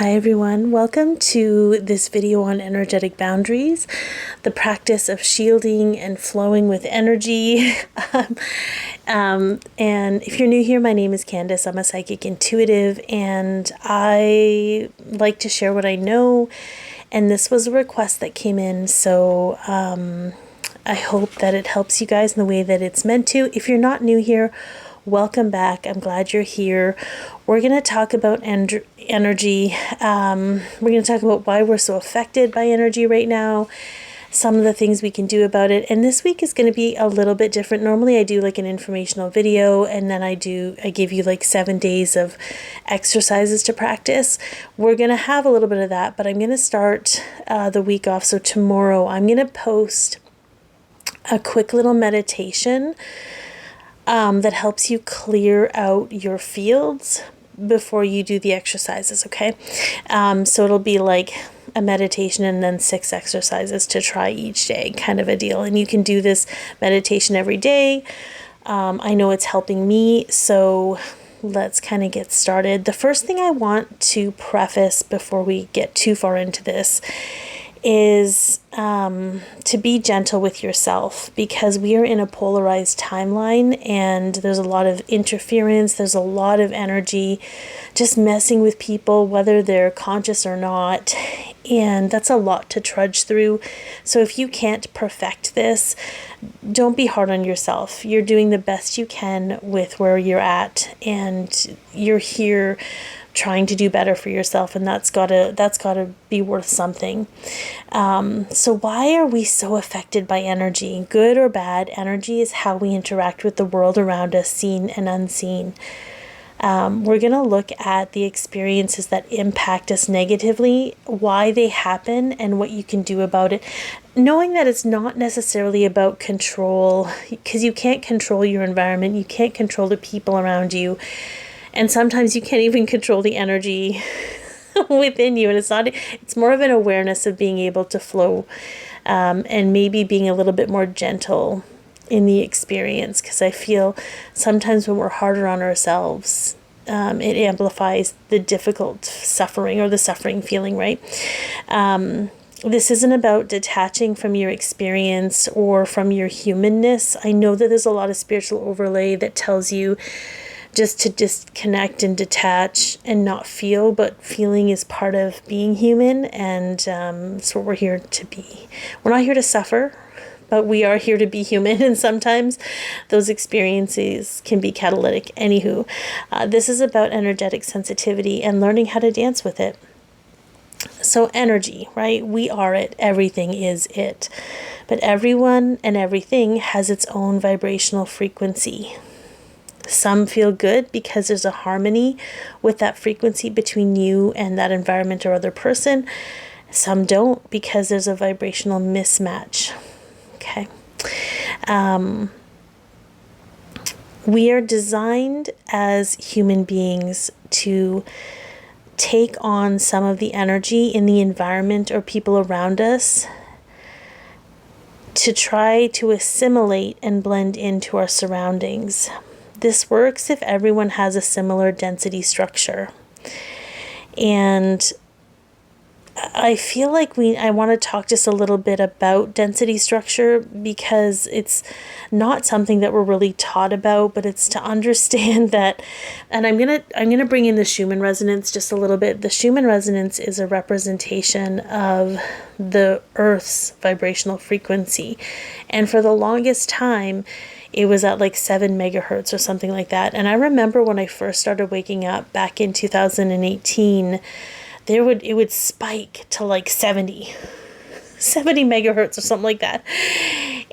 Hi everyone, welcome to this video on energetic boundaries, the practice of shielding and flowing with energy. And if you're new here, my name is Candace. I'm a psychic intuitive and I like to share what I know, and this was a request that came in, so I hope that it helps you guys in the way that it's meant to. If you're not new here, welcome back. I'm glad you're here. We're going to talk about energy. We're going to talk about why we're so affected by energy right now, some of the things we can do about it. And this week is going to be a little bit different. Normally I do like an informational video, and then I give you like 7 days of exercises to practice. We're going to have a little bit of that, but I'm going to start the week off. So tomorrow I'm going to post a quick little meditation that helps you clear out your fields before you do the exercises, okay? So it'll be like a meditation and then 6 exercises to try each day, kind of a deal. And you can do this meditation every day. I know it's helping me, so let's kind of get started. The first thing I want to preface before we get too far into this is to be gentle with yourself, because we are in a polarized timeline and there's a lot of interference, there's a lot of energy just messing with people, whether they're conscious or not, and that's a lot to trudge through. So if you can't perfect this, don't be hard on yourself. You're doing the best you can with where you're at, and you're here trying to do better for yourself, and that's gotta be worth something. So why are we so affected by energy? Good or bad, energy is how we interact with the world around us, seen and unseen. We're gonna look at the experiences that impact us negatively, why they happen, and what you can do about it. Knowing that it's not necessarily about control, because you can't control your environment, you can't control the people around you. And sometimes you can't even control the energy within you. And it's more of an awareness of being able to flow, and maybe being a little bit more gentle in the experience. Because I feel sometimes when we're harder on ourselves, it amplifies the difficult suffering or the suffering feeling, right? This isn't about detaching from your experience or from your humanness. I know that there's a lot of spiritual overlay that tells you just to disconnect and detach and not feel, but feeling is part of being human, and it's what we're here to be. We're not here to suffer, but we are here to be human, and sometimes those experiences can be catalytic. Anywho, this is about energetic sensitivity and learning how to dance with it. So energy, right? We are it. Everything is it. But everyone and everything has its own vibrational frequency. Some feel good because there's a harmony with that frequency between you and that environment or other person. Some don't, because there's a vibrational mismatch. Okay. We are designed as human beings to take on some of the energy in the environment or people around us, to try to assimilate and blend into our surroundings. This works if everyone has a similar density structure. And I feel like I want to talk just a little bit about density structure, because it's not something that we're really taught about, but it's to understand that. And I'm gonna bring in the Schumann resonance just a little bit. The Schumann resonance is a representation of the Earth's vibrational frequency, and for the longest time it was at like 7 megahertz or something like that. And I remember when I first started waking up back in 2018, it would spike to like 70 megahertz or something like that.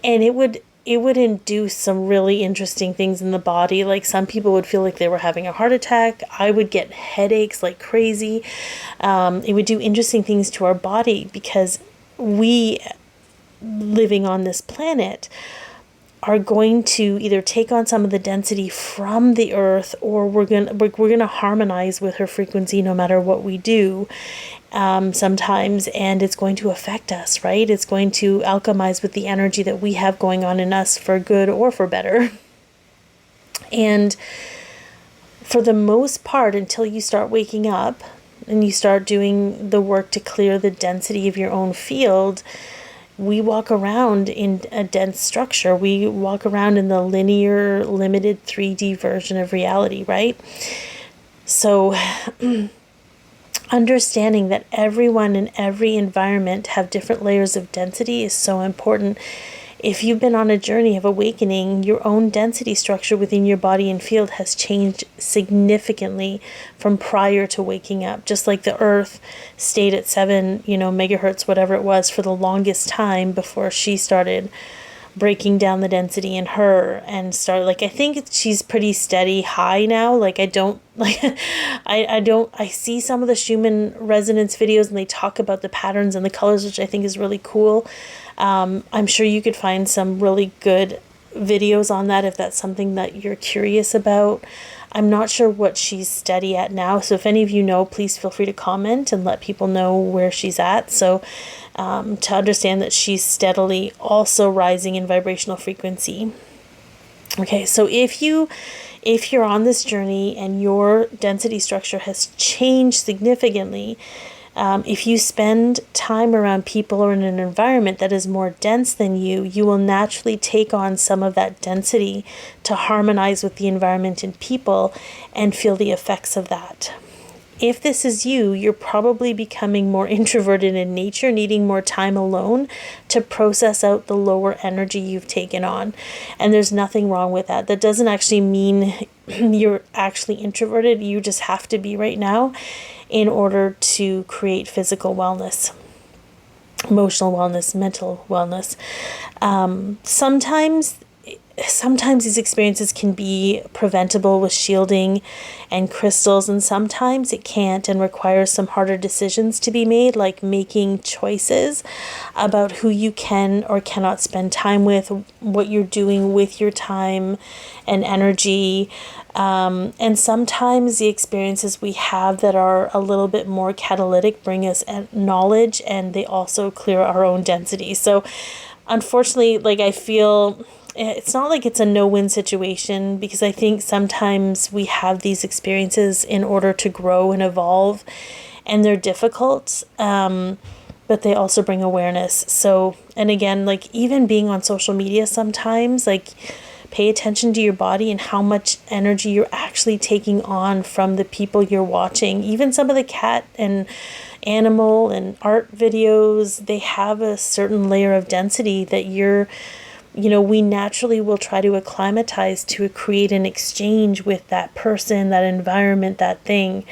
And it would induce some really interesting things in the body. Like some people would feel like they were having a heart attack. I would get headaches like crazy. It would do interesting things to our body, because we, living on this planet, are going to either take on some of the density from the earth, or we're gonna harmonize with her frequency no matter what we do, sometimes, and it's going to affect us, right? It's going to alchemize with the energy that we have going on in us, for good or for better. And for the most part, until you start waking up, and you start doing the work to clear the density of your own field, we walk around in a dense structure. We walk around in the linear, limited 3D version of reality, right? So understanding that everyone in every environment have different layers of density is so important. If you've been on a journey of awakening, your own density structure within your body and field has changed significantly from prior to waking up. Just like the earth stayed at 7, megahertz, whatever it was, for the longest time before she started breaking down the density in her and start, like, I think she's pretty steady high now. Like, I don't like I see some of the Schumann resonance videos and they talk about the patterns and the colors, which I think is really cool. I'm sure you could find some really good videos on that if that's something that you're curious about. I'm not sure what she's steady at now, so if any of you know, please feel free to comment and let people know where she's at. So to understand that she's steadily also rising in vibrational frequency. Okay, so if you're on this journey and your density structure has changed significantly, if you spend time around people or in an environment that is more dense than you will naturally take on some of that density to harmonize with the environment and people and feel the effects of that. If this is you, you're probably becoming more introverted in nature, needing more time alone to process out the lower energy you've taken on. And there's nothing wrong with that. That doesn't actually mean you're actually introverted. You just have to be right now in order to create physical wellness, emotional wellness, mental wellness. Sometimes these experiences can be preventable with shielding and crystals, and sometimes it can't and requires some harder decisions to be made, like making choices about who you can or cannot spend time with, what you're doing with your time and energy. And sometimes the experiences we have that are a little bit more catalytic bring us knowledge, and they also clear our own density. So unfortunately, like, I feel it's not like it's a no-win situation, because I think sometimes we have these experiences in order to grow and evolve, and they're difficult, but they also bring awareness. So, and again, like, even being on social media sometimes, like, pay attention to your body and how much energy you're actually taking on from the people you're watching. Even some of the cat and animal and art videos, they have a certain layer of density that we naturally will try to acclimatize to create an exchange with that person, that environment, that thing.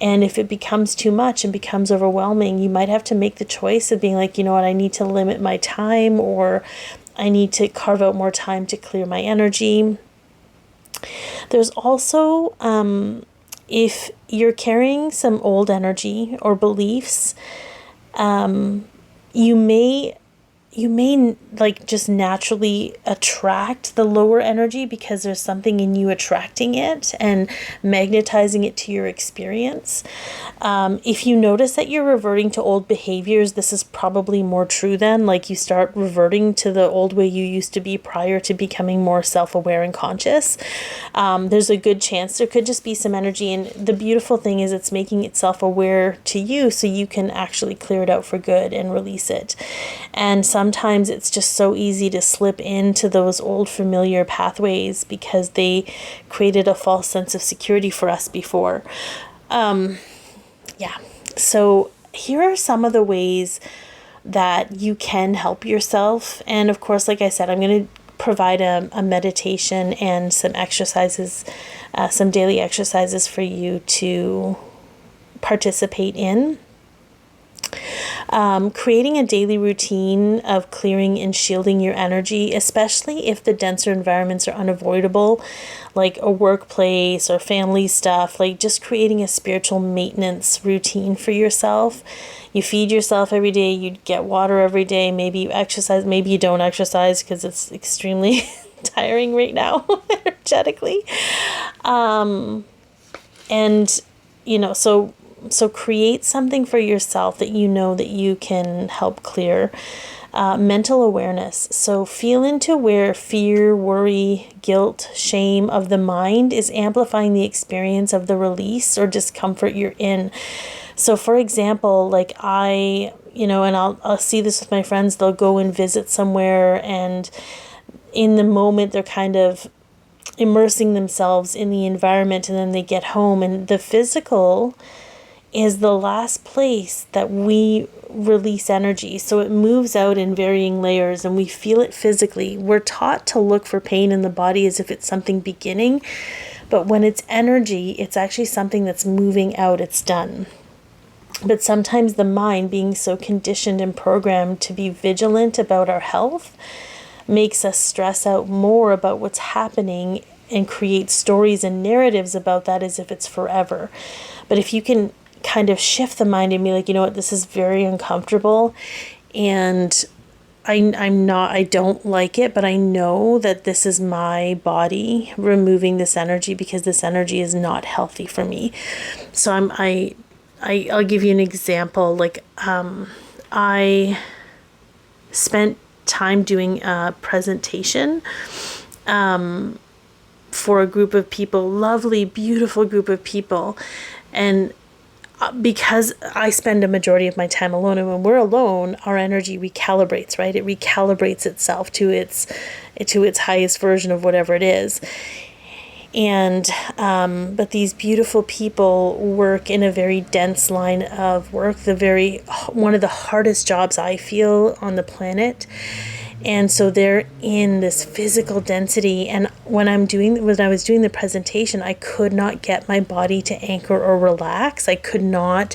And if it becomes too much and becomes overwhelming, you might have to make the choice of being like, you know what, I need to limit my time, or I need to carve out more time to clear my energy. There's also, if you're carrying some old energy or beliefs, you may like just naturally attract the lower energy because there's something in you attracting it and magnetizing it to your experience. If you notice that you're reverting to old behaviors, this is probably more true then. Like, you start reverting to the old way you used to be prior to becoming more self-aware and conscious. There's a good chance there could just be some energy, and the beautiful thing is it's making itself aware to you so you can actually clear it out for good and release it. And sometimes it's just so easy to slip into those old familiar pathways because they created a false sense of security for us before. So here are some of the ways that you can help yourself. And of course, like I said, I'm going to provide a meditation and some exercises, some daily exercises for you to participate in. Creating a daily routine of clearing and shielding your energy, especially if the denser environments are unavoidable, like a workplace or family stuff, like just creating a spiritual maintenance routine for yourself. You feed yourself every day, you get water every day, maybe you exercise, maybe you don't exercise because it's extremely tiring right now energetically. So create something for yourself that you know that you can help clear. Mental awareness. So feel into where fear, worry, guilt, shame of the mind is amplifying the experience of the release or discomfort you're in. So for example, like and I'll see this with my friends, they'll go and visit somewhere, and in the moment they're kind of immersing themselves in the environment, and then they get home, and the physical is the last place that we release energy. So it moves out in varying layers and we feel it physically. We're taught to look for pain in the body as if it's something beginning, but when it's energy, it's actually something that's moving out, it's done. But sometimes the mind, being so conditioned and programmed to be vigilant about our health, makes us stress out more about what's happening and create stories and narratives about that as if it's forever. But if you can kind of shift the mind and be like, you know what, this is very uncomfortable, and I don't like it, but I know that this is my body removing this energy because this energy is not healthy for me. So I'll give you an example. Like, I spent time doing a presentation for a group of people, lovely, beautiful group of people. And because I spend a majority of my time alone, and when we're alone, our energy recalibrates, right? It recalibrates itself to its highest version of whatever it is. And but these beautiful people work in a very dense line of work, one of the hardest jobs I feel on the planet. And so they're in this physical density. And when I was doing the presentation, I could not get my body to anchor or relax. I could not.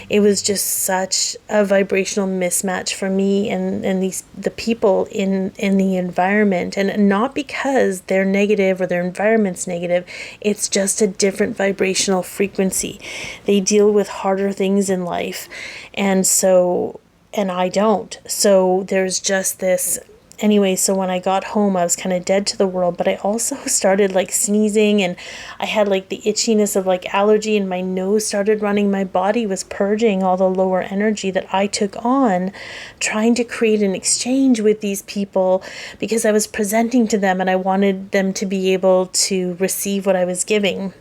It was just such a vibrational mismatch for me and the people in the environment. And not because they're negative or their environment's negative. It's just a different vibrational frequency. They deal with harder things in life. And I don't. So there's just this. Anyway, so when I got home, I was kind of dead to the world, but I also started like sneezing, and I had like the itchiness of like allergy, and my nose started running. My body was purging all the lower energy that I took on trying to create an exchange with these people, because I was presenting to them and I wanted them to be able to receive what I was giving.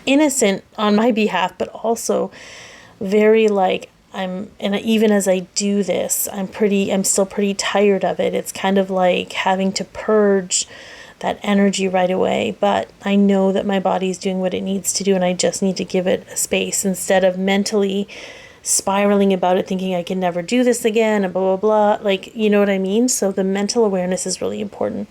Innocent on my behalf, but also very like, even as I do this, I'm still pretty tired of it. It's kind of like having to purge that energy right away, but I know that my body is doing what it needs to do, and I just need to give it a space instead of mentally spiraling about it, thinking I can never do this again and blah, blah, blah. Like, you know what I mean? So the mental awareness is really important.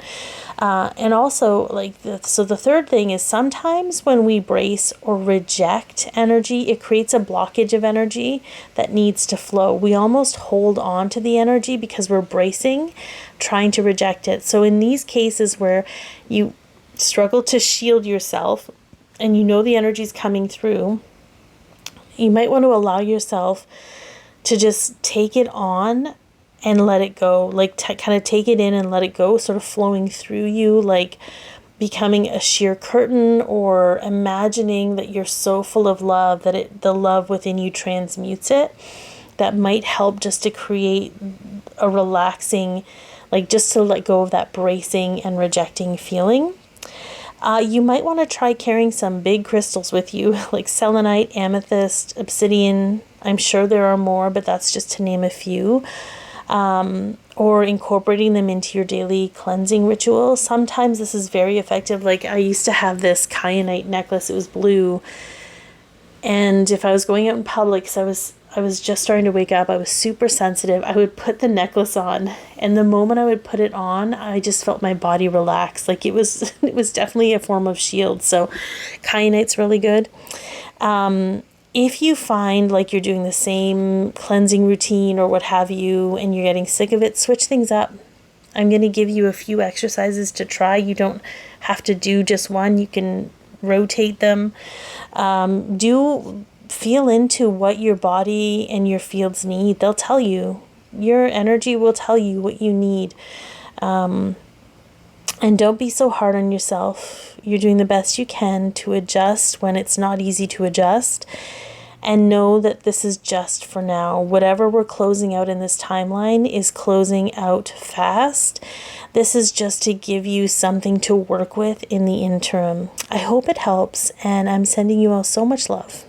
And also, the third thing is sometimes when we brace or reject energy, it creates a blockage of energy that needs to flow. We almost hold on to the energy because we're bracing, trying to reject it. So in these cases where you struggle to shield yourself and you know the energy is coming through, you might want to allow yourself to just take it on and let it go, like kind of take it in and let it go, sort of flowing through you, like becoming a sheer curtain, or imagining that you're so full of love that the love within you transmutes it. That might help just to create a relaxing, like just to let go of that bracing and rejecting feeling. You might want to try carrying some big crystals with you, like selenite, amethyst, obsidian. I'm sure there are more, but that's just to name a few. Or incorporating them into your daily cleansing ritual. Sometimes this is very effective. Like I used to have this kyanite necklace. It was blue. And if I was going out in public, so I was just starting to wake up, I was super sensitive, I would put the necklace on. And the moment I would put it on, I just felt my body relax. Like it was definitely a form of shield. So kyanite's really good. If you find like you're doing the same cleansing routine or what have you, and you're getting sick of it, switch things up. I'm going to give you a few exercises to try. You don't have to do just one. You can rotate them. Feel into what your body and your fields need. They'll tell you. Your energy will tell you what you need. And don't be so hard on yourself. You're doing the best you can to adjust when it's not easy to adjust. And know that this is just for now. Whatever we're closing out in this timeline is closing out fast. This is just to give you something to work with in the interim. I hope it helps, and I'm sending you all so much love.